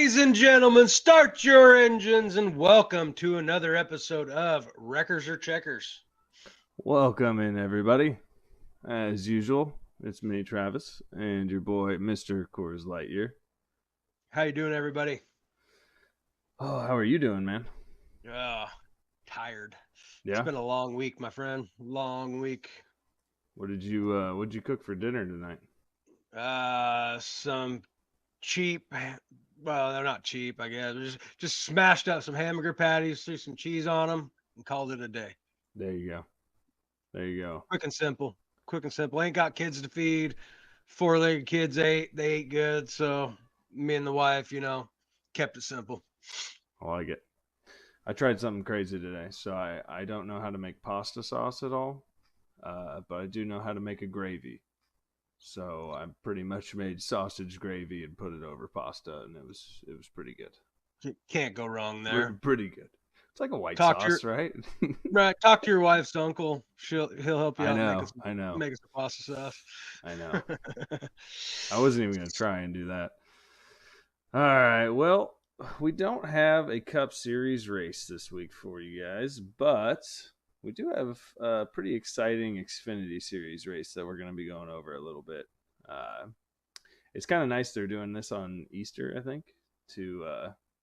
Ladies and gentlemen, start your engines and welcome to another episode of Wreckers or Checkers. Welcome in, everybody. As usual, it's me, Travis, and your boy, Mr. Coors Lightyear. How you doing, everybody? Oh, how are you doing, man? Tired. It's Yeah. been a long week, my friend. Long week. What'd you cook for dinner tonight? Some cheap. Well, they're not cheap, I guess. Just smashed up some hamburger patties, threw some cheese on them, and called it a day. There you go. There you go. Quick and simple. Quick and simple. Ain't got kids to feed. Four-legged kids ate. They ate good. So me and the wife, kept it simple. I like it. I tried something crazy today, so I don't know how to make pasta sauce at all, but I do know how to make a gravy. So I pretty much made sausage gravy and put it over pasta, and it was pretty good. Can't go wrong there. Pretty good. It's like a white Talk to sauce, right? Right. Talk to your wife's uncle. He'll help you I out know. I know. making some pasta sauce. I know. I wasn't even going to try and do that. All right. Well, we don't have a Cup Series race this week for you guys, but we do have a pretty exciting Xfinity Series race that we're going to be going over a little bit. It's kind of nice they're doing this on Easter, I think, to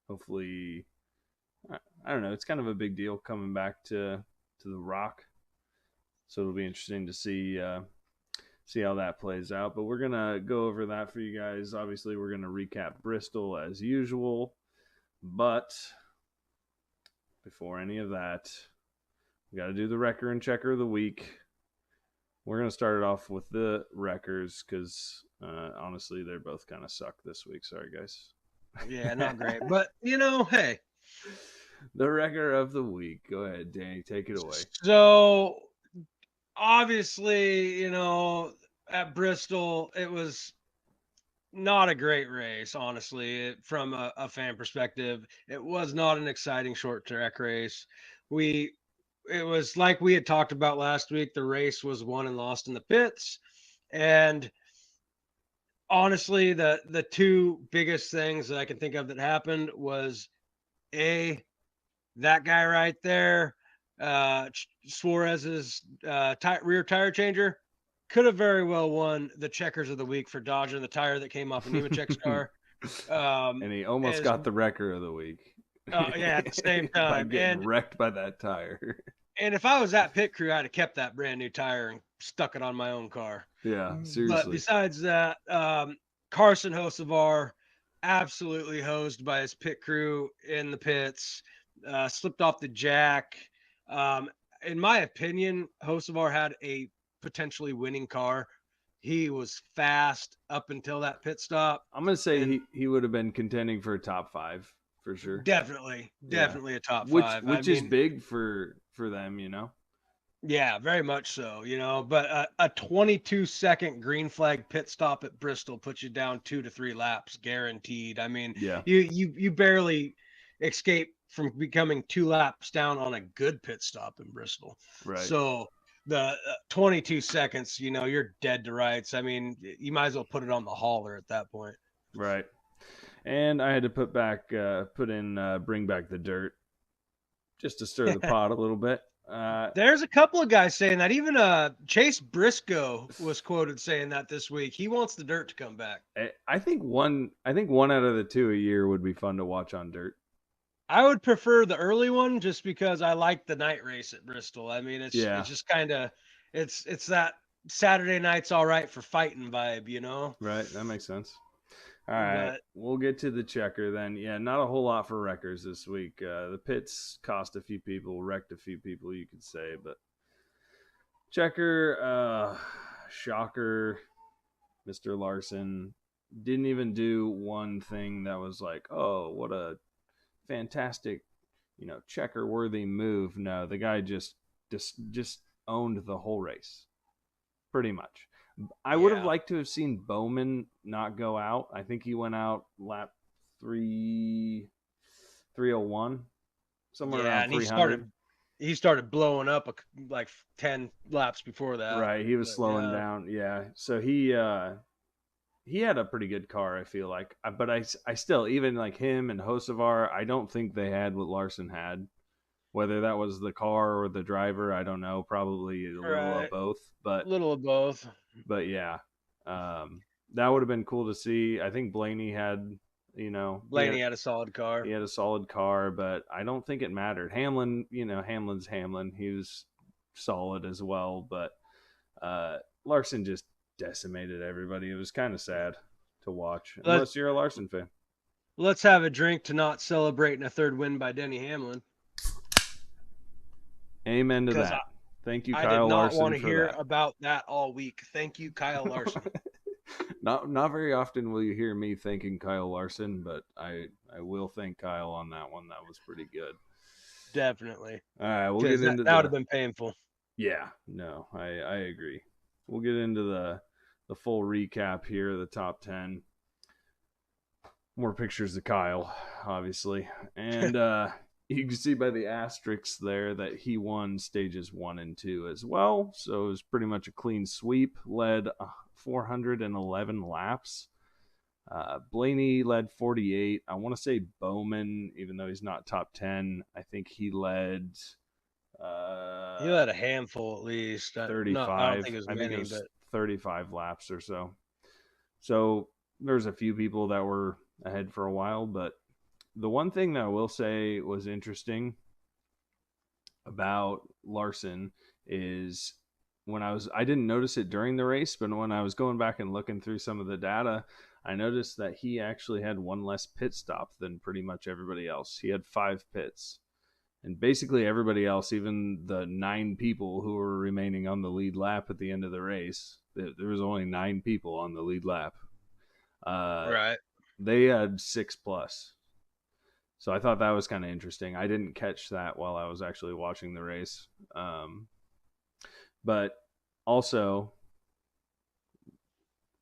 hopefully, I don't know, it's kind of a big deal coming back to the Rock. So it'll be interesting to see how that plays out. But we're going to go over that for you guys. Obviously, we're going to recap Bristol as usual. But before any of that, we got to do the Wrecker and Checker of the week. We're going to start it off with the Wreckers because, honestly, they're both kind of suck this week. Sorry, guys. Yeah, not great. But, hey. The Wrecker of the week. Go ahead, Danny. Take it away. So, obviously, at Bristol, it was not a great race, honestly, from a fan perspective. It was not an exciting short track race. It was like we had talked about last week. The race was won and lost in the pits. And honestly, the two biggest things that I can think of that happened was that guy right there, Suarez's rear tire changer, could have very well won the Checkers of the week for dodging the tire that came off of Nemechek's car. And he almost got the Wrecker of the week. Yeah, at the same time. By getting wrecked by that tire. And if I was that pit crew, I'd have kept that brand new tire and stuck it on my own car. Yeah, seriously. But besides that, Carson Hocevar, absolutely hosed by his pit crew in the pits, slipped off the jack. In my opinion, Hocevar had a potentially winning car. He was fast up until that pit stop. I'm going to say he would have been contending for a top 5 for sure. Definitely a top 5. Which is big for them, Yeah, very much so, but a 22-second green flag pit stop at Bristol puts you down 2 to 3 laps guaranteed. I mean, yeah. you barely escape from becoming 2 laps down on a good pit stop in Bristol. Right. So the 22 seconds, you're dead to rights. I mean, you might as well put it on the hauler at that point. Right. And I had to put in bring back the dirt just to stir the pot a little bit. There's a couple of guys saying that. Even Chase Briscoe was quoted saying that this week. He wants the dirt to come back. I think one out of the 2 a year would be fun to watch on dirt. I would prefer the early one just because I like the night race at Bristol. I mean, it's just kind of it's that Saturday night's all right for fighting vibe, Right, that makes sense. All right, we'll get to the Checker then. Yeah, not a whole lot for Wreckers this week. The pits cost a few people, wrecked a few people, you could say. But Checker, shocker, Mr. Larson didn't even do one thing that was like, oh, what a fantastic, Checker-worthy move. No, the guy just owned the whole race, pretty much. I would have liked to have seen Bowman not go out. I think he went out lap 301, somewhere around 300. He started blowing up like 10 laps before that. Right, he was slowing down. Yeah, so he he had a pretty good car, I feel like. But I still, even like him and Hocevar, I don't think they had what Larson had. Whether that was the car or the driver, I don't know. Probably a little of Right. both. But Little of both. yeah, um, that would have been cool to see. I think Blaney had, Blaney had a solid he car. had a solid car, but I don't think it mattered. Hamlin, Hamlin's Hamlin. He was solid as well, but Larson just decimated everybody. It was kind of sad to watch, Let, unless you're a Larson fan. let's have a drink to not celebrating a third win by Denny Hamlin. Amen to Because that. Thank you, I did Kyle not Larson, want to for hear that. about that all week. Thank you, Kyle Larson. Not very often will you hear me thanking Kyle Larson, but I will thank Kyle on that one. That was pretty good. Definitely. All right, we'll Because get that, into that would have the been painful. yeah. No, I agree. We'll get into the full recap here, the top 10. More pictures of Kyle, obviously, and you can see by the asterisks there that he won stages 1 and 2 as well. So it was pretty much a clean sweep. Led 411 laps. Blaney led 48. I want to say Bowman, even though he's not top 10, I think he led He had a handful at least. Not, I don't 35. think it was I think it many, was but 35 laps or so. So there's a few people that were ahead for a while, but the one thing that I will say was interesting about Larson is I didn't notice it during the race, but when I was going back and looking through some of the data, I noticed that he actually had one less pit stop than pretty much everybody else. He had 5 pits. And basically everybody else, even the 9 people who were remaining on the lead lap at the end of the race, there was only 9 people on the lead lap. right. They had 6 plus. So I thought that was kind of interesting. I didn't catch that while I was actually watching the race. But also,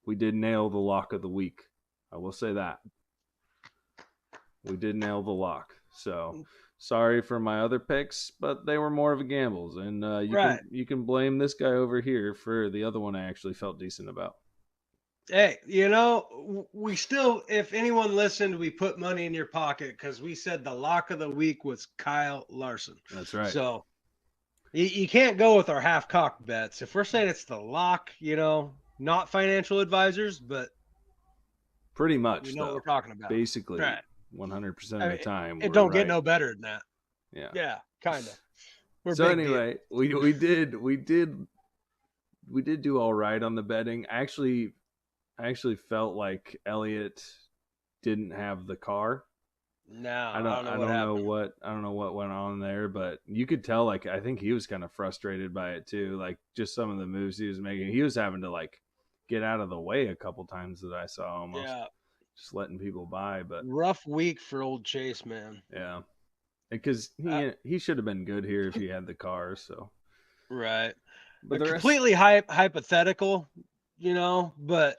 we did nail the lock of the week. I will say that. We did nail the lock. So sorry for my other picks, but they were more of a gambles, and Right. you can blame this guy over here for the other one I actually felt decent about. Hey, we still, if anyone listened, we put money in your pocket because we said the lock of the week was Kyle Larson. That's right. So you can't go with our half cocked bets. If we're saying it's the lock, not financial advisors, but Pretty we much know what we're though. talking about. Basically, Right. 100% I of the mean, time it we're don't get right. no better than that. Yeah. Yeah, kind of. We're So big deal. anyway, we did do all right on the betting. I actually felt like Elliott didn't have the car. No, I don't know what happened. I don't know what went on there, but you could tell like I think he was kind of frustrated by it too. Like just some of the moves he was making. He was having to like get out of the way a couple times that I saw almost Yeah, just letting people by, but rough week for old Chase, man. yeah. Because he should have been good here if he had the car, so Right. but the rest Completely hypothetical, but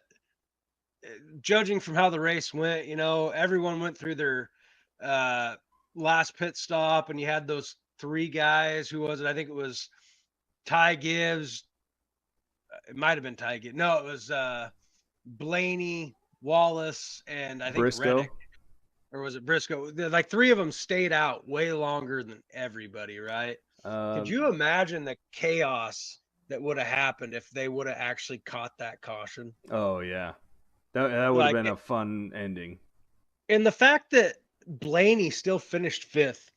judging from how the race went, everyone went through their uh, last pit stop, and you had those 3 guys. Who was it? I think it was Ty Gibbs. It might have been Ty Gibbs. No, it was Blaney, Wallace, and I think Briscoe. Reddick. Or was it Briscoe? Like 3 of them stayed out way longer than everybody, right? Could Um, you imagine the chaos that would have happened if they would have actually caught that caution? oh yeah, that would have Like, been a fun ending. and the fact that Blaney still finished 5th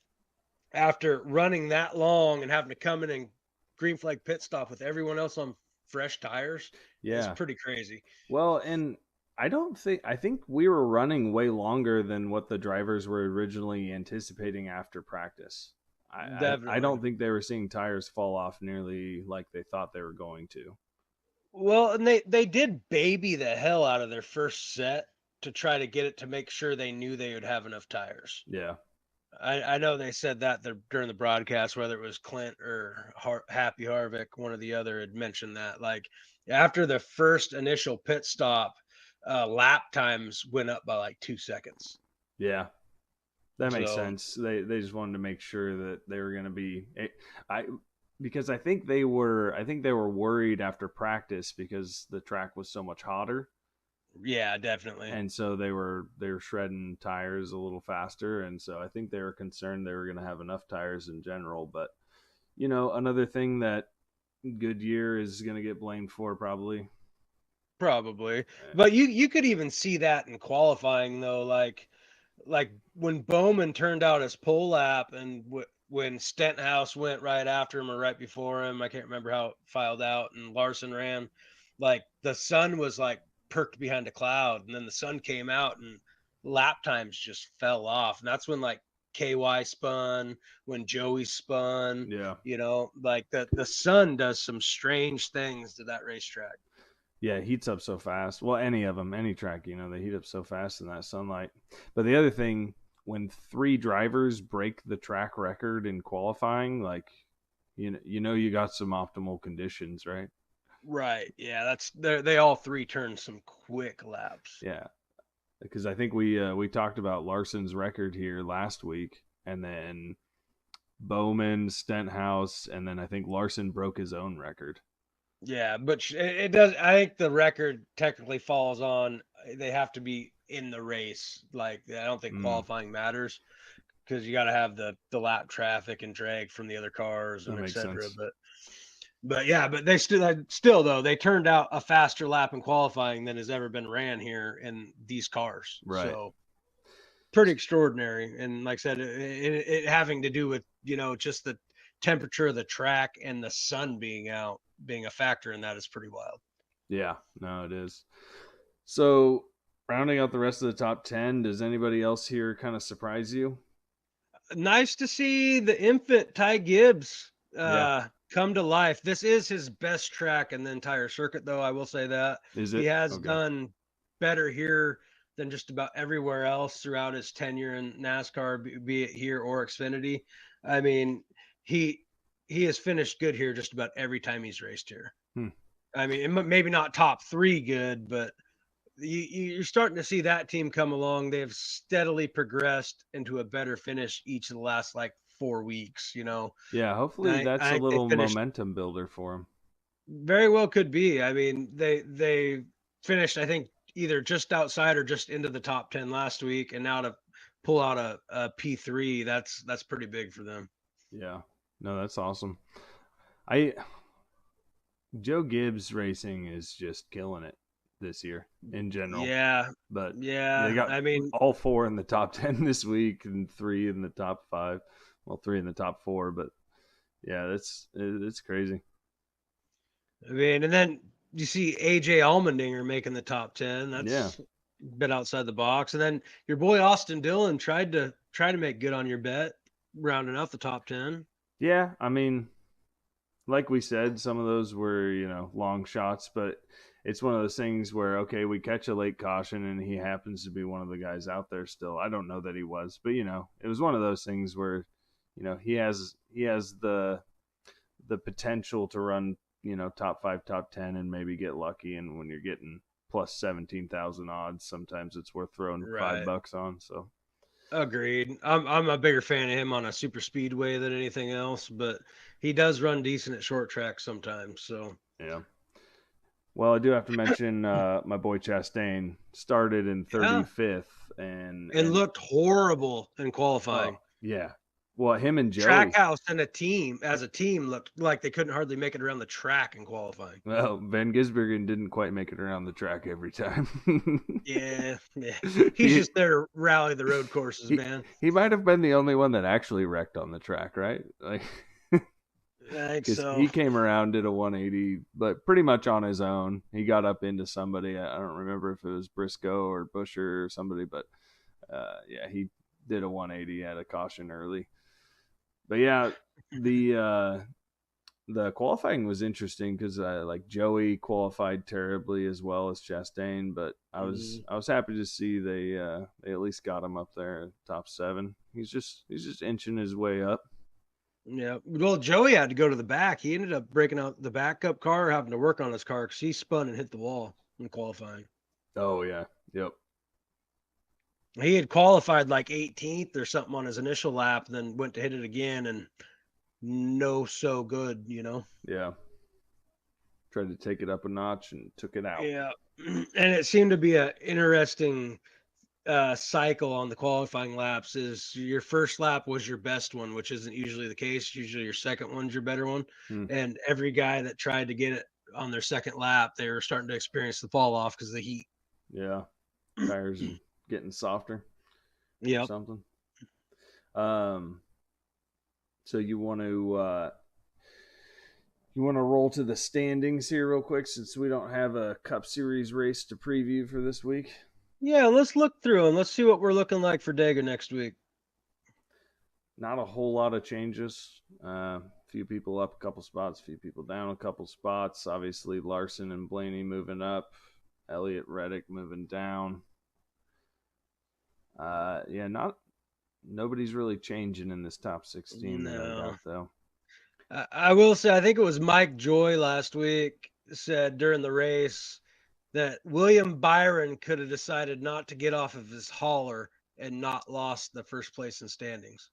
after running that long and having to come in and green flag pit stop with everyone else on fresh tires is Yeah. pretty crazy. Well, and I think we were running way longer than what the drivers were originally anticipating after practice. I Definitely. don't think they were seeing tires fall off nearly like they thought they were going to. Well, and they did baby the hell out of their first set to try to get it to make sure they knew they would have enough tires. Yeah. I know they said that during the broadcast, whether it was Clint or Happy Harvick, one or the other had mentioned that. Like after the first initial pit stop, lap times went up by like 2 seconds. Yeah. That makes So sense. They just wanted to make sure that they were going to be I because I think they were worried after practice because the track was so much hotter Yeah, definitely. and so they were shredding tires a little faster, and so I think they were concerned they were going to have enough tires in general. But another thing that Goodyear is going to get blamed for probably. Probably. Uh, But you could even see that in qualifying though, like when Bowman turned out his pole lap and when Stenhouse went right after him or right before him, I can't remember how it filed out, and Larson ran, like the sun was like perked behind a cloud, and then the sun came out and lap times just fell off. And that's when like KY spun, when Joey spun, yeah, like the sun does some strange things to that racetrack. yeah, it heats up so fast. Well, any of them, any track, they heat up so fast in that sunlight. But the other thing, when three drivers break the track record in qualifying, like you got some optimal conditions, right? Right. Yeah, they all three turned some quick laps. Yeah, because I think we talked about Larson's record here last week, and then Bowman, Stenhouse, and then I think Larson broke his own record. Yeah, but it does. I think the record technically falls on they have to be in the race. Like I don't think Mm, qualifying matters because you got to have the lap traffic and drag from the other cars that and makes etc. sense. But yeah, but they still though they turned out a faster lap in qualifying than has ever been ran here in these cars. Right. So pretty extraordinary. And like I said, it having to do with just the temperature of the track and the sun being out being a factor in that is pretty wild. Yeah. No, it is. So, rounding out the rest of the top 10, does anybody else here kind of surprise you? Nice to see the infant Ty Gibbs Yeah. come to life. This is his best track in the entire circuit, though. I will say that Is he it? has Okay. done better here than just about everywhere else throughout his tenure in NASCAR, be it here or Xfinity. I mean, he he has finished good here just about every time he's raced here. Hmm. I mean, maybe not top three good, but you're starting to see that team come along. They have steadily progressed into a better finish each of the last like 4 weeks. Yeah, hopefully I that's a think they little finished momentum builder for him. very well. Could be. I mean, they finished. I think either just outside or just into the top 10 last week, and now to pull out a P3, that's pretty big for them. Yeah. No, that's awesome. I Joe Gibbs Racing is just killing it this year in general. Yeah, But they yeah. got I mean, all four in the top 10 this week and three in the top five. Well, three in the top four, but yeah, it's crazy. and then you see AJ Allmendinger making the top 10. Yeah. That's a bit outside the box. And then your boy Austin Dillon tried to make good on your bet, rounding out the top 10. Yeah. I mean, like we said, some of those were, long shots, but it's one of those things where, okay, we catch a late caution and he happens to be one of the guys out there still. I don't know that he was, but it was one of those things where, he has the potential to run, top 5, top 10 and maybe get lucky. And when you're getting plus 17,000 odds, sometimes it's worth throwing Right. $5 on. So, Agreed. I'm a bigger fan of him on a super speedway than anything else, but he does run decent at short tracks sometimes. So yeah. Well, I do have to mention my boy Chastain started in yeah, 35th, and and and looked horrible in oh qualifying. yeah, well him and Joey. Trackhouse and a team as a team looked like they couldn't hardly make it around the track in qualifying. Well, Van Gisbergen didn't quite make it around the track every time. Yeah, yeah. He's he just there to rally the road courses, he man. he might have been the only one that actually wrecked on the track, right? Like, I think because so. he came around, did a 180, but pretty much on his own. He got up into somebody. I don't remember if it was Briscoe or Busher or somebody, but yeah, he did a 180 at a caution early. But yeah, the qualifying was interesting because like Joey qualified terribly as well as Chastain, but I was Mm, I was happy to see they at least got him up there top 7. He's just inching his way up. yeah. Well, Joey had to go to the back. He ended up breaking out the backup car, having to work on his car because he spun and hit the wall in qualifying. Oh yeah, yep, He had qualified like 18th or something on his initial lap, then went to hit it again and no so good. yeah. Tried to take it up a notch and took it out. Yeah. and it seemed to be a interesting cycle on the qualifying laps. Is your first lap was your best one, which isn't usually the case. Usually your second one's your better one. Hmm. And every guy that tried to get it on their second lap, they were starting to experience the fall off because of the heat. Yeah, tires are getting softer or Yep. something. Um, so you want to roll to the standings here real quick since we don't have a Cup Series race to preview for this week. Yeah, let's look through and let's see what we're looking like for Dega next week. Not a whole lot of changes. Few people up a couple spots, few people down a couple spots. Obviously, Larson and Blaney moving up, Elliott Reddick moving down. Yeah, not nobody's really changing in this top 16 that I No. got though. I will say, I think it was Mike Joy last week said during the race that William Byron could have decided not to get off of his hauler and not lost the first place in standings.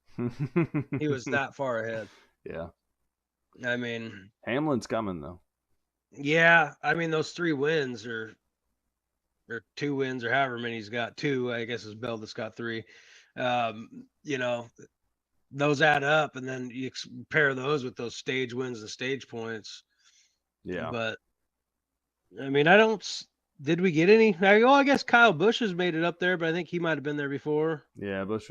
He was that far ahead. Yeah, I mean, Hamlin's coming though. yeah, I mean those 3 wins or 2 wins or however many he's got. Two, I guess, is Beldis got three. You know, those add up, and then you pair those with those stage wins and stage points. Yeah, But I mean, I don't. Did we get any? I guess Kyle Busch has made it up there, but I think he might have been there before. yeah. Bush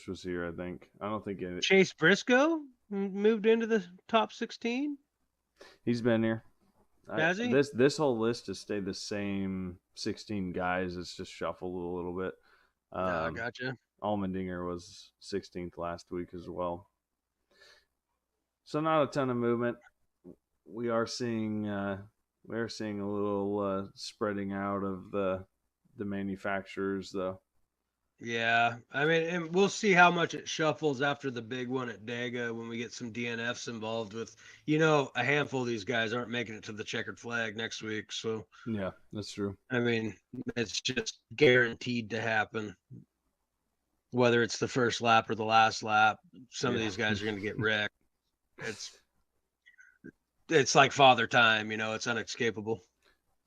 was here. I think. I don't think Chase Briscoe moved into the top 16. he's been here. Has he? This whole list has stayed the same 16 guys. It's just shuffled a little bit. No, Um, gotcha. Allmendinger was 16th last week as well. So not a ton of movement. We are seeing a little spreading out of the manufacturers though. Yeah, I mean, and we'll see how much it shuffles after the big one at Dega when we get some DNFs involved with, a handful of these guys aren't making it to the checkered flag next week. So, Yeah, that's true. I mean, it's just guaranteed to happen, whether it's the first lap or the last lap. Some of Yeah, these guys are going to get wrecked. It's it's like father time, it's unescapable.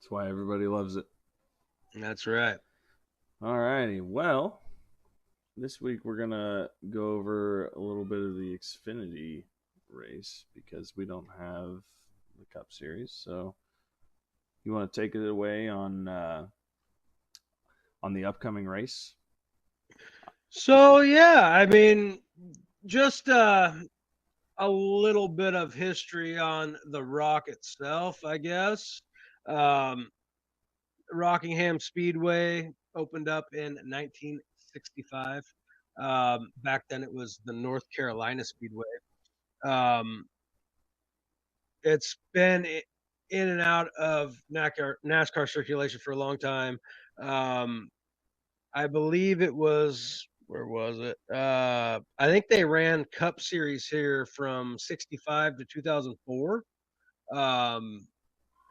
that's why everybody loves it. That's right. All righty. Well, this week we're gonna go over a little bit of the Xfinity race because we don't have the Cup Series. So you want to take it away on the upcoming race? So yeah, I mean, just a little bit of history on the Rock itself, I guess. Um, Rockingham Speedway opened up in 1965. Back then, it was the North Carolina Speedway. Um, it's been in and out of NASCAR circulation for a long time. Um, I believe it was, where was it? I think they ran Cup Series here from 65 to 2004. Um,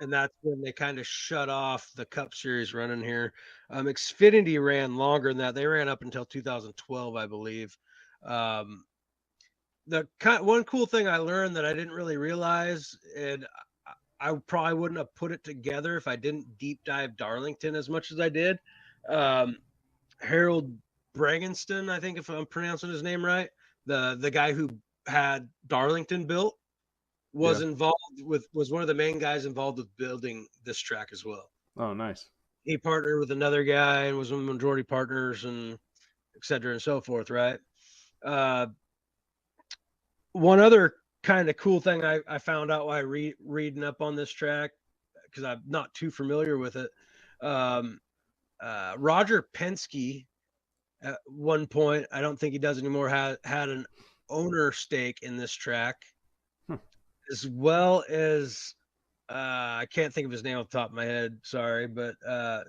and that's when they kind of shut off the Cup Series running here. Xfinity ran longer than that. They ran up until 2012, I believe. Um, the one cool thing I learned that I didn't really realize, and I probably wouldn't have put it together if I didn't deep dive Darlington as much as I did. Um, Harold Bragenston, I think if I'm pronouncing his name right, the guy who had Darlington built was Yeah. involved was one of the main guys involved with building this track as well. Oh, nice. He partnered with another guy and was one of the majority partners and et cetera and so forth, right? Uh, One other kind of cool thing I found out while reading up on this track because I'm not too familiar with it. Um, Roger Penske at one point, I don't think he does anymore, had an owner stake in this track, Hmm. as well as I can't think of his name off the top of my head. Sorry, but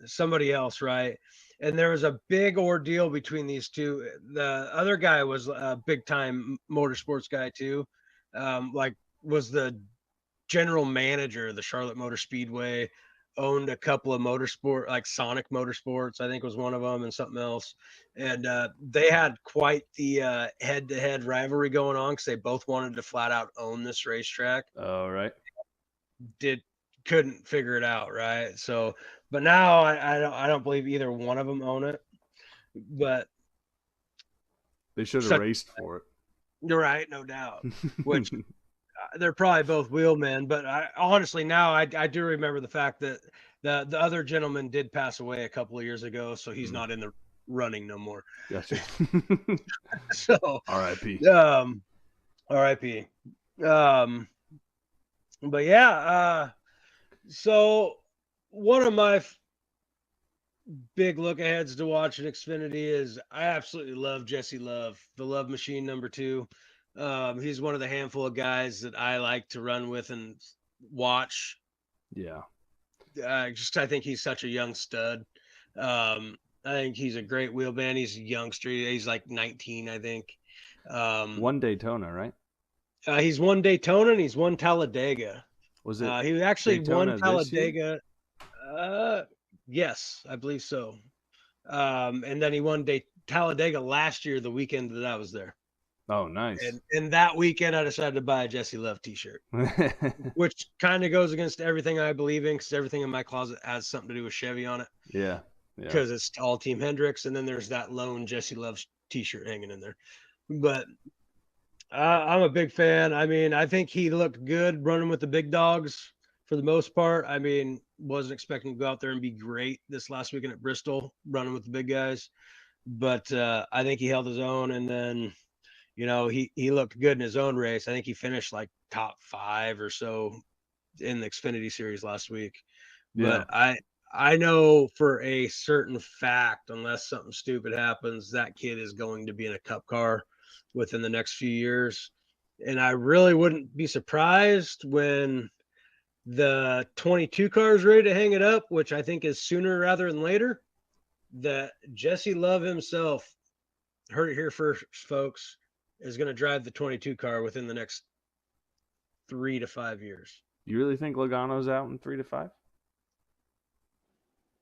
somebody else, right? And there was a big ordeal between these two. The other guy was a big time motorsports guy too. Like was the general manager of the Charlotte Motor Speedway. Owned a couple of motorsport, like Sonic Motorsports, I think was one of them, and something else. And they had quite the head-to-head rivalry going on because they both wanted to flat out own this racetrack. All right. Did couldn't figure it out, right? So, but now I don't believe either one of them own it. But They should have such raced for you're right, no doubt. Which it. they're probably both wheelmen, but I honestly now I do remember the fact that the other gentleman did pass away a couple of years ago, so he's Mm, not in the running no more. gotcha. So, R.I.P. um, R.I.P. Um, but yeah, so one of my big look aheads to watch at Xfinity is I absolutely love Jesse Love, the Love Machine #2. He's one of the handful of guys that I like to run with and watch. Yeah. Just I think he's such a young stud. I think he's a great wheelman. He's a youngster. He's like 19, I think. Um, One Daytona, right? he's won Daytona and he's won Talladega. Was it He actually won Daytona this year? Talladega. Uh, yes, I believe so. And then he won Talladega last year, the weekend that I was there. Oh, nice. And that weekend, I decided to buy a Jesse Love T-shirt, which kind of goes against everything I believe in, because everything in my closet has something to do with Chevy on it, Yeah. Yeah. because it's all Team Hendricks, and then there's that lone Jesse Love T-shirt hanging in there. But I'm a big fan. I mean, I think he looked good running with the big dogs for the most part. I mean, wasn't expecting to go out there and be great this last weekend at Bristol running with the big guys, but I think he held his own. And then, he looked good in his own race. I think he finished like top 5 or so in the Xfinity Series last week. Yeah. But I know for a certain fact, unless something stupid happens, that kid is going to be in a cup car within the next few years. And I really wouldn't be surprised when the 22 car is ready to hang it up, which I think is sooner rather than later, that Jesse Love himself, heard it here first, folks, is going to drive the 22 car within the next 3 to 5 years. You really think Logano's out in 3 to 5?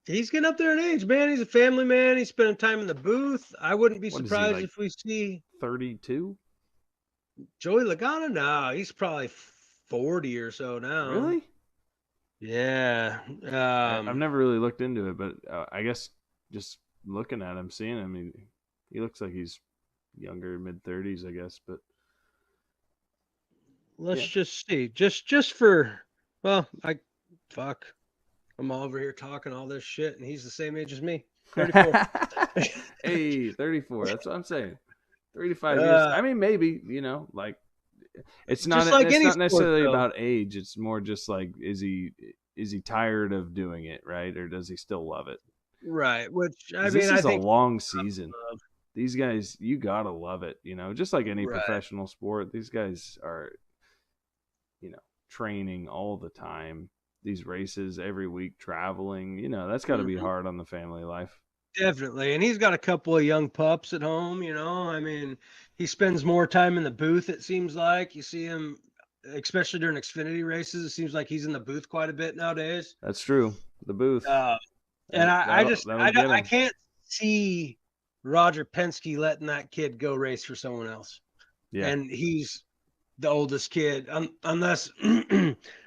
He's getting up there in age, man. He's a family man. He's spending time in the booth. I wouldn't be What is he, surprised like if we see 32? Joey Logano. No, he's probably 40 or so now. Really? Yeah. I've never really looked into it, but I guess just looking at him, seeing him, he looks like he's younger, mid 30s, I guess. But Let's yeah, just see. Just for, well, fuck. I'm over here talking all this shit, and he's the same age as me, 34. hey, 34. That's what I'm saying. 3 to 5 years. uh, I mean, maybe like it's not just like it's any not sport, necessarily though. about age. It's more just like is he tired of doing it, right? Or does he still love it? Right. Which, I Because mean, this I is a think, long season. These guys, you gotta love it. Just like any right. professional sport, these guys are training all the time. These races every week, traveling. That's got to be Mhm. hard on the family life. Definitely. And he's got a couple of young pups at home, I mean, he spends more time in the booth, it seems like. You see him, especially during Xfinity races, it seems like he's in the booth quite a bit nowadays. That's true. The booth Uh, and I that'll just that'll get I them. can't see Roger Penske letting that kid go race for someone else. Yeah, And he's the oldest kid, unless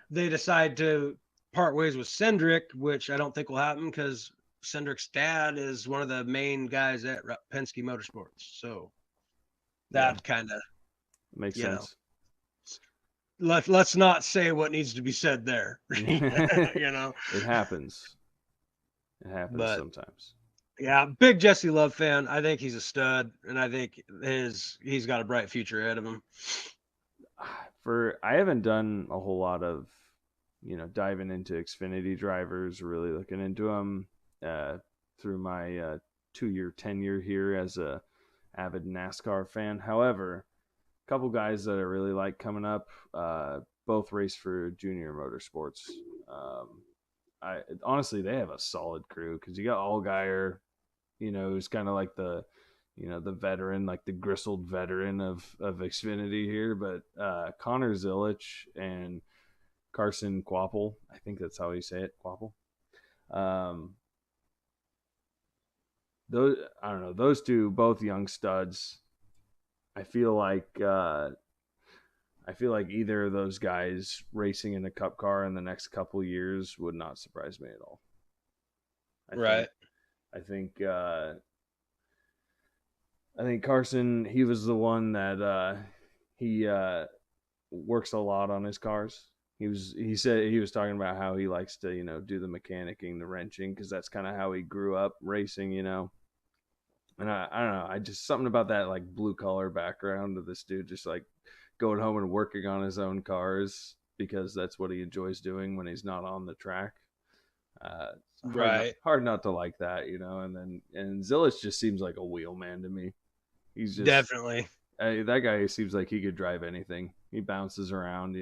they decide to part ways with Cendric, which I don't think will happen because Cendric's dad is one of the main guys at Penske Motorsports. So yeah, that kind of, makes you know, sense. let's not say what needs to be said there, you know. It happens. It happens But sometimes. yeah, big Jesse Love fan. I think he's a stud, and I think he's got a bright future ahead of him. I haven't done a whole lot of diving into Xfinity drivers, really looking into them through my 2-year tenure here as a avid NASCAR fan. However, a couple guys that I really like coming up, both race for Junior Motorsports. I honestly, they have a solid crew because you got Allgaier, who's kind of like the veteran, like the gristled veteran of Xfinity here. But Connor Zilich and Carson Quapple, I think that's how you say it, Quapple. Um, those I don't know, those two, both young studs. I feel like I feel like either of those guys racing in a Cup car in the next couple years would not surprise me at all. I think Right. I think I think Carson, he was the one that he works a lot on his cars. He said he was talking about how he likes to, do the mechanicking, the wrenching, because that's kind of how he grew up racing. And I don't know, I just something about that like blue collar background of this dude just like going home and working on his own cars because that's what he enjoys doing when he's not on the track. It's Right. hard not to like that. And Zillich just seems like a wheelman to me. He's just Definitely. that guy seems like he could drive anything. He bounces around.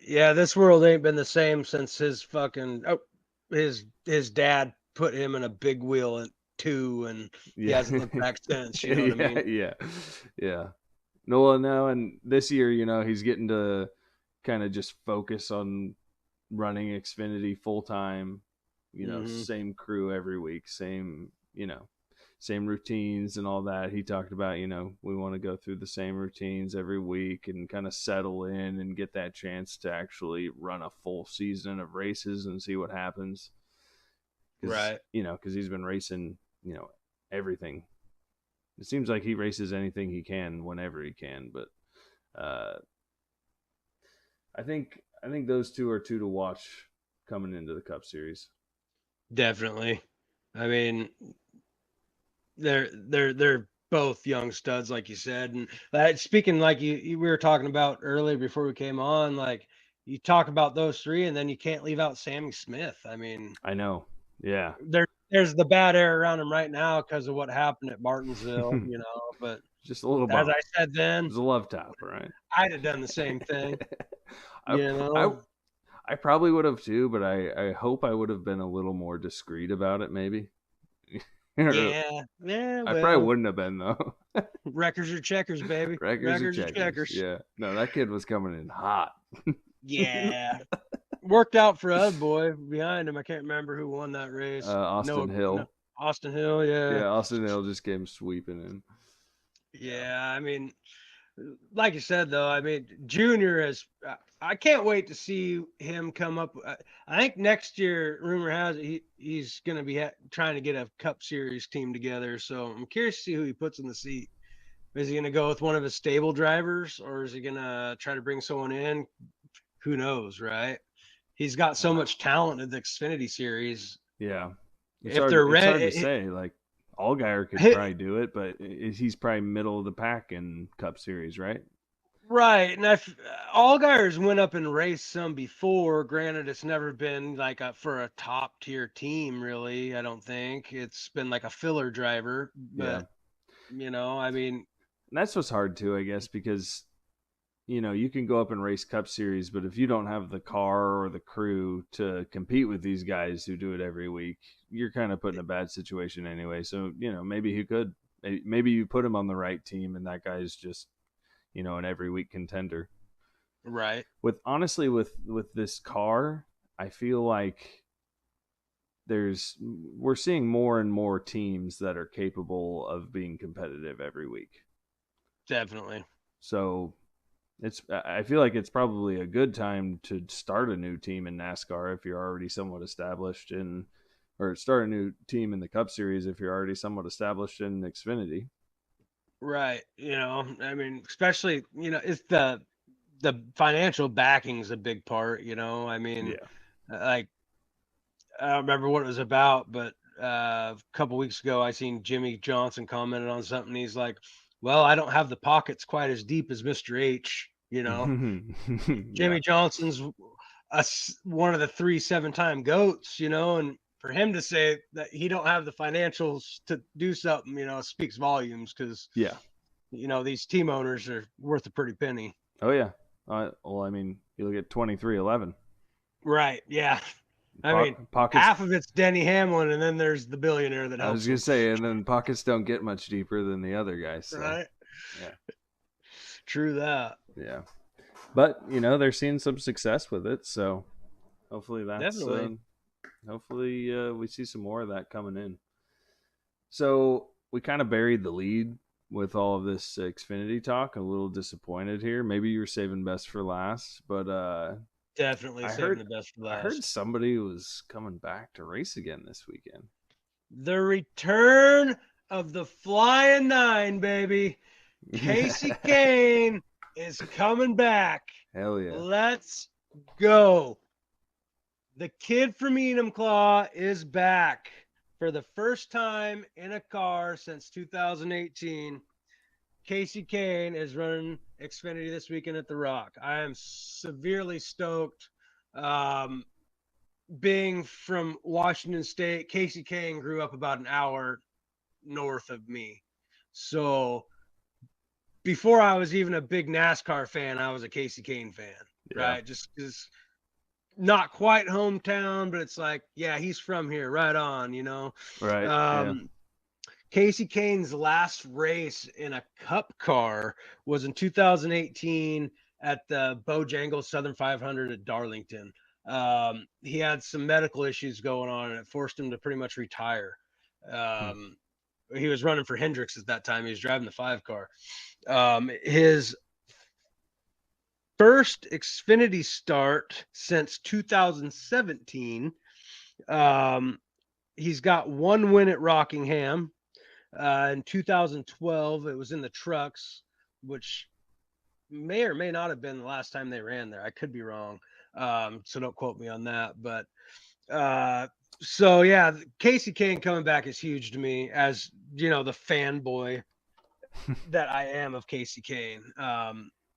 Yeah, this world ain't been the same since his fucking his dad put him in a big wheel at 2, and he Yeah, hasn't looked back since, you know what I yeah, mean? yeah, yeah. No, and this year, he's getting to kind of just focus on running Xfinity full time. Mhm. Same crew every week, same routines and all that. He talked about, we want to go through the same routines every week and kind of settle in and get that chance to actually run a full season of races and see what happens. Because, Right. because he's been racing, everything. It seems like he races anything he can whenever he can, but uh, I think those two are two to watch coming into the Cup Series. Definitely. I mean, they're both young studs, like you said. And speaking like we were talking about earlier before we came on, like you talk about those three, and then you can't leave out Sammy Smith. I mean, I know. Yeah. there's the bad air around him right now because of what happened at Martinsville, But Just a little as bump. I said then, It's a love tap, right? I'd have done the same thing, I, you I know. I probably would have too, but I hope I would have been a little more discreet about it, maybe. Or Yeah, yeah. I probably Well, wouldn't have been though. records are checkers, baby. Records are Records are checkers. checkers. Yeah. No, that kid was coming in hot. Yeah. Worked out for other boy behind him. I can't remember who won that race. Austin No, Hill. Austin Hill. Yeah, Yeah, Austin Hill just came sweeping in. Yeah. yeah. I mean, like you said though, I mean, Junior is. I can't wait to see him come up. I think next year, rumor has it, he's going to be trying to get a Cup Series team together. So I'm curious to see who he puts in the seat. Is he going to go with one of his stable drivers, or is he going to try to bring someone in? Who knows, right? He's got so Uh, much talent in the Xfinity Series. yeah. It's If hard they're it's hard to ready, say. Like Allgaier could probably do it, but he's probably middle of the pack in Cup Series, right? right? And Allgaier's went up and raced some before. Granted, it's never been like for a top tier team, really. I don't think it's been like a filler driver, Yeah. but I mean, And that's what's hard too, I guess, because you can go up and race Cup Series, but if you don't have the car or the crew to compete with these guys who do it every week, you're kind of put in a bad situation anyway. So, maybe he could, maybe you put him on the right team and that guy's just, an every week contender. right? With this car, I feel like we're seeing more and more teams that are capable of being competitive every week. Definitely. So I feel like it's probably a good time to start a new team in NASCAR if you're already somewhat established or start a new team in the Cup Series if you're already somewhat established in Xfinity. Right. I mean, especially, it's the financial backing's a big part, I mean, Yeah. like I don't remember what it was about, but a couple weeks ago, I seen Jimmy Johnson commented on something. He's like, "Well, I don't have the pockets quite as deep as Mister H." Yeah. Jimmy Johnson's one of the 3 7-time goats, and for him to say that he don't have the financials to do something, speaks volumes because Yeah. these team owners are worth a pretty penny. Oh yeah. Well, I mean, you look at 2311. Right? Yeah. I mean, Pockets. half of it's Denny Hamlin, and then there's the billionaire that I was helps gonna him. say, and then pockets don't get much deeper than the other guys. So Right? yeah, True that. yeah. But they're seeing some success with it. So hopefully Definitely. we see some more of that coming in. So we kind of buried the lead with all of this Xfinity talk. A little disappointed here. Maybe you were saving best for last, but Definitely I saving heard the best for I heard last. somebody was coming back to race again this weekend. The return of the Flying Nine, baby. Casey Kane is coming back. Hell yeah! Let's go. The kid from Enumclaw is back for the first time in a car since 2018. Casey Kane is running Xfinity this weekend at the Rock. I am severely stoked. Um, being from Washington State, Casey Kane grew up about an hour north of me. So before I was even a big NASCAR fan, I was a Casey Kane fan, Yeah. right? Just because not quite hometown, but it's like, yeah, he's from here, right on, you know. Right. Yeah. Um, Casey Kane's last race in a cup car was in 2018 at the Bojangles Southern 500 at Darlington. He had some medical issues going on, and it forced him to pretty much retire. Hmm. Um, he was running for Hendricks at that time. He was driving the 5 car. His first Xfinity start since 2017. Um, he's got one win at Rockingham. In 2012, it was in the trucks, which may or may not have been the last time they ran there. I could be wrong. So don't quote me on that. But uh, so yeah, Casey Kane coming back is huge to me as you know the fanboy that I am of Casey Kane.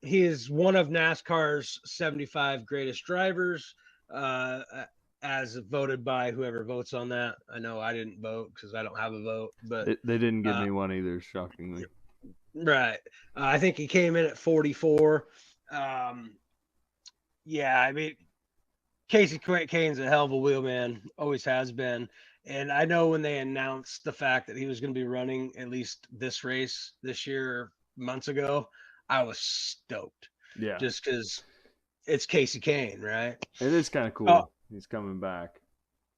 He is one of NASCAR's 75 greatest drivers, uh, as voted by whoever votes on that. I know I didn't vote because I don't have a vote, but They didn't give uh, me one either, shockingly. right. I think he came in at 44. Um, yeah, I mean, Casey Kane's a hell of a wheelman, always has been. And I know when they announced the fact that he was going to be running at least this race this year months ago, I was stoked Yeah. just because it's Casey Kane, right? It is kind of Oh, cool. He's coming back.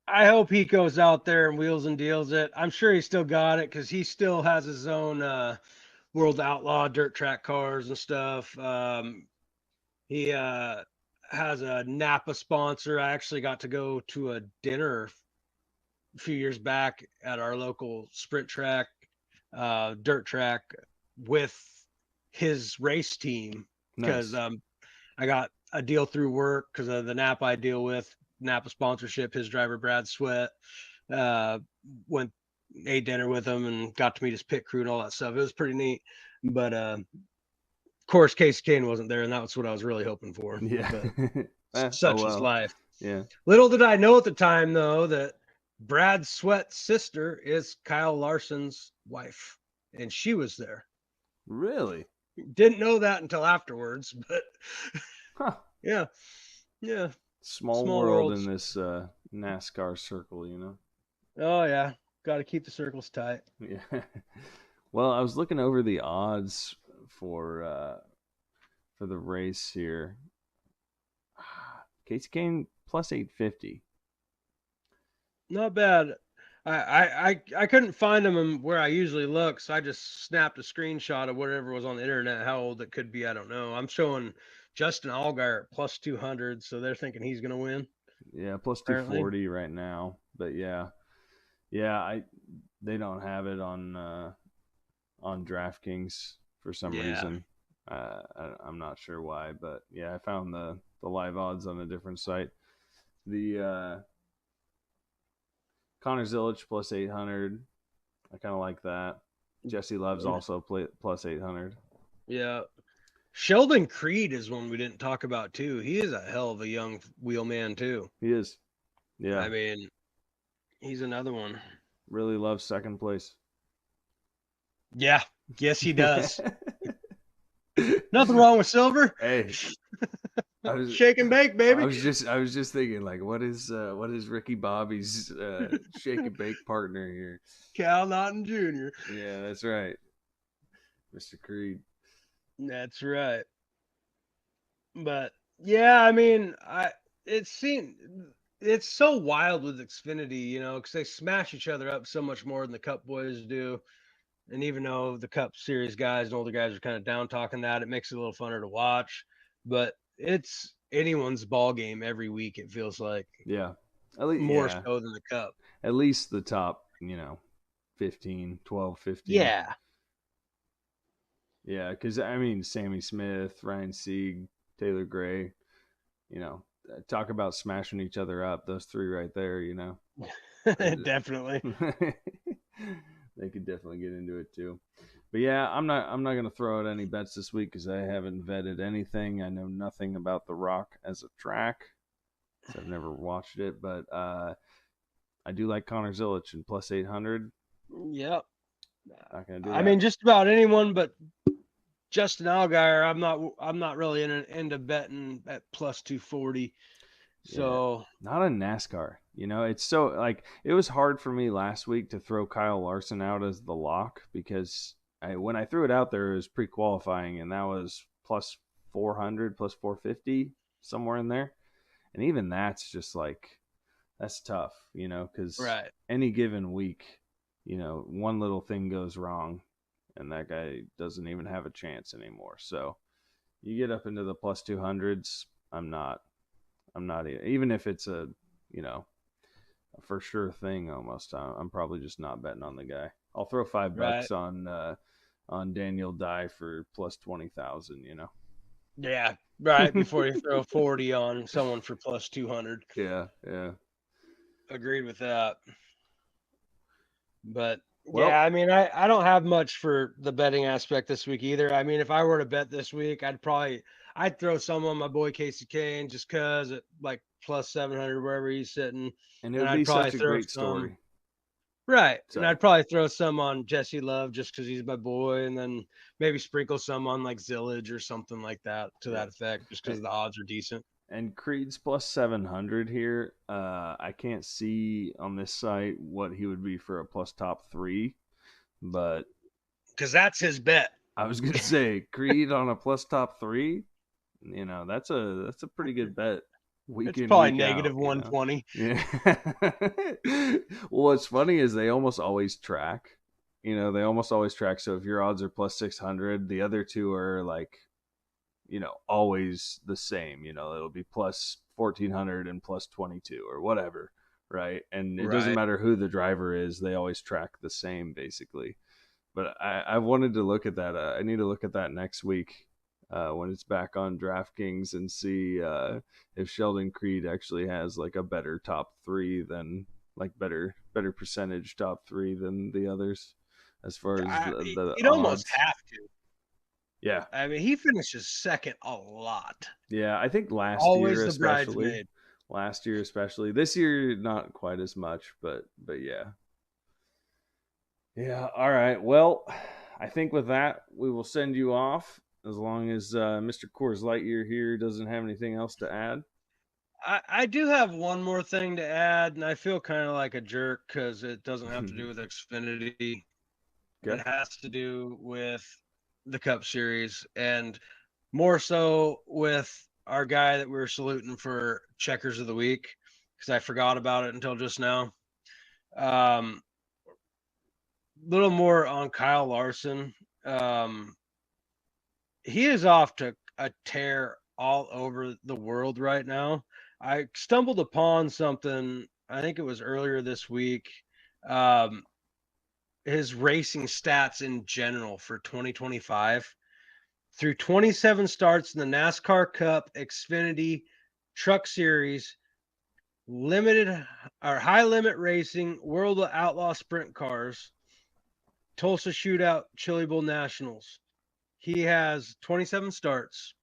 I hope he goes out there and wheels and deals it. I'm sure he still got it because he still has his own World Outlaw dirt track cars and stuff. He has a Napa sponsor. I actually got to go to a dinner a few years back at our local sprint track, dirt track with his race team because Nice. I got a deal through work because of the Napa I deal with, Napa sponsorship. His driver, Brad Sweat, uh, went ate dinner with him and got to meet his pit crew and all that stuff. It was pretty neat. But of course, Casey Kane wasn't there, and that was what I was really hoping for. Yeah. But Oh such is well. life. Yeah. Little did I know at the time, though, that Brad Sweat's sister is Kyle Larson's wife, and she was there. Really? Didn't know that until afterwards, but Huh. yeah, yeah, Small small world in worlds. this NASCAR circle, you know. Oh yeah, got to keep the circles tight. Yeah. Well, I was looking over the odds for uh for the race here. Casey Kane plus 850. Not bad. I couldn't find them where I usually look, so I just snapped a screenshot of whatever was on the internet. How old it could be, I don't know. I'm showing Justin Allgaier at plus 200, so they're thinking he's gonna win. Yeah, plus Apparently, 240 right now. But yeah. Yeah, I they don't have it on DraftKings for some yeah. reason. I'm not sure why, but yeah, I found the live odds on a different site. The Connor Zilic plus 800. I kind of like that. Jesse Love's also plus 800. Yeah. Sheldon Creed is one we didn't talk about too. He is a hell of a young wheelman too. He is. I Yeah, mean, he's another one. really loves second place. Yeah. Yes, he does. Nothing wrong with Silver. Hey, I was Shake and bake, baby. I was just thinking like what is Ricky Bobby's shake and bake partner here? Cal Naughton Jr. Yeah, that's right, Mr. Creed. That's right. But yeah, I mean, it seemed it's so wild with Xfinity, you know, because they smash each other up so much more than the Cup boys do. And even though the Cup Series guys and older guys are kind of down talking that, it makes it a little funner to watch. But it's anyone's ball game every week. It feels like Yeah. At least, more yeah. so than the Cup. At least the top, 15, 12, 15. Yeah, Yeah, because I mean, Sammy Smith, Ryan Sieg, Taylor Gray, talk about smashing each other up. Those three right there, definitely. they could definitely get into it too. But yeah, I'm not gonna throw out any bets this week because I haven't vetted anything. I know nothing about the Rock as a track, so I've never watched it. But I do like Connor Zilic and plus 800. Yep. Not gonna do I that. mean, just about anyone but Justin Allgaier. I'm not really into betting at plus 240. Yeah, So not in NASCAR. It's so like it was hard for me last week to throw Kyle Larson out as the lock because when I threw it out there, it was pre-qualifying, and that was plus 400, plus 450, somewhere in there. And even that's just like that's tough, because right, any given week, one little thing goes wrong, and that guy doesn't even have a chance anymore. So you get up into the plus 200s. I'm not even if it's you know a for sure thing almost. I'm probably just not betting on the guy. I'll throw right. $5 on Daniel Dye for plus 20,000. Yeah, right. Before you throw 40 on someone for plus 200. Yeah, yeah. Agreed with that. But yeah, Well, I mean, I don't have much for the betting aspect this week either. I mean, if I were to bet this week, I'd throw some on my boy Casey Kane just cause at like plus 700 wherever he's sitting, and it and would I'd be probably such a throw great some. story. Right, and Sorry. I'd probably throw some on Jesse Love just because he's my boy, and then maybe sprinkle some on like Zillage or something like that to Yeah. that effect, just And, because the odds are decent. and Creed's plus 700 here. I can't see on this site what he would be for a plus top three, but Because that's his bet. I was gonna say Creed on a plus top three. That's a pretty good bet, week It's in probably week negative out. 120. Yeah. Well, what's funny is they almost always track. They almost always track. So if your odds are plus 600, the other two are like always the same. It'll be plus 1400 and plus 22 or whatever, right? And it doesn't Right. matter who the driver is; they always track the same basically. But I wanted to look at that. I need to look at that next week when it's back on DraftKings and see if Sheldon Creed actually has like a better top three than like better percentage top three than the others as far as the You'd almost odds. have to. Yeah, I mean, he finishes second a lot. yeah. I think Always the bridesmaid. last year especially, this year not quite as much, but yeah. Yeah. All right. Well, I think with that, we will send you off as long as Mr. Coors Lightyear here doesn't have anything else to add. I do have one more thing to add, and I feel kind of like a jerk because it doesn't have to do with Xfinity. It Okay. has to do with the Cup Series, and more so with our guy that we were saluting for Checkers of the Week because I forgot about it until just now. Um, Little more on Kyle Larson. Um, he is off to a tear all over the world right now. I stumbled upon something, I think it was earlier this week. Um, his racing stats in general for 2025 through 27 starts in the NASCAR Cup, Xfinity, Truck Series, limited or high limit racing, World of Outlaw Sprint Cars, Tulsa Shootout, Chili Bowl Nationals. He has 27 starts,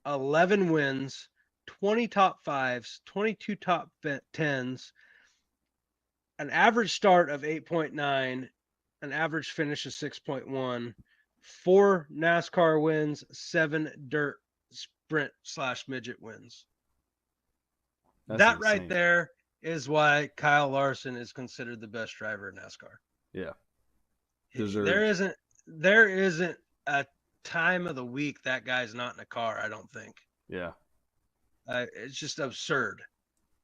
11 wins, 20 top fives, 22 top tens, an average start of 8.9, an average finish of 6.1, four NASCAR wins, seven dirt sprint slash midget wins. That's That right insane. there is why Kyle Larson is considered the best driver in NASCAR. Yeah. There Deserved. isn't there isn't a time of the week that guy's not in a car. I don't think. Yeah. It's just absurd.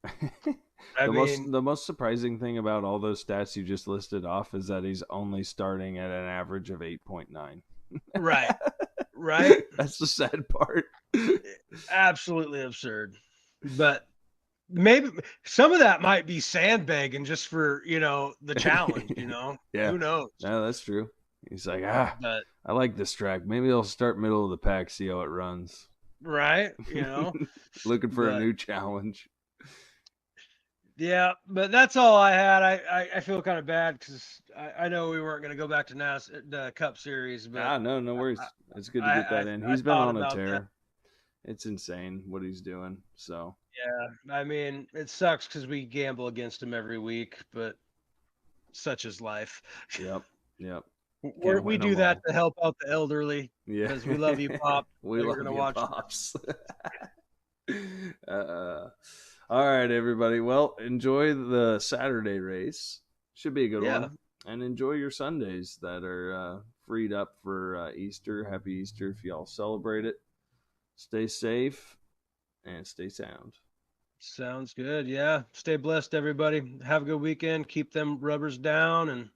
I the most mean, the most surprising thing about all those stats you just listed off is that he's only starting at an average of 8.9. right, right. That's the sad part. Absolutely absurd. But maybe some of that might be sandbagging just for, the challenge, Yeah, who knows? no, that's true. He's like, But I like this track. Maybe I'll start middle of the pack, see how it runs. right, Looking for a but new challenge. yeah, but that's all I had. I feel kind of bad because I know we weren't going to go back to the Cup Series, but No, no I, worries. It's good to I get I that in. I He's been thought on a about that. tear. It's insane what he's doing. So, Yeah, I mean, it sucks because we gamble against him every week, but such is life. yep, yep. We're, Can't we win do them that all. to help out the elderly Yeah, because we love you, Pop. we You're love gonna you, watch. pops. All right, everybody. Well, enjoy the Saturday race. Should be a good Yeah, one. And enjoy your Sundays that are freed up for Easter. Happy Easter if y'all celebrate it. Stay safe and stay sound. sounds good. Yeah, stay blessed, everybody. Have a good weekend. Keep them rubbers down and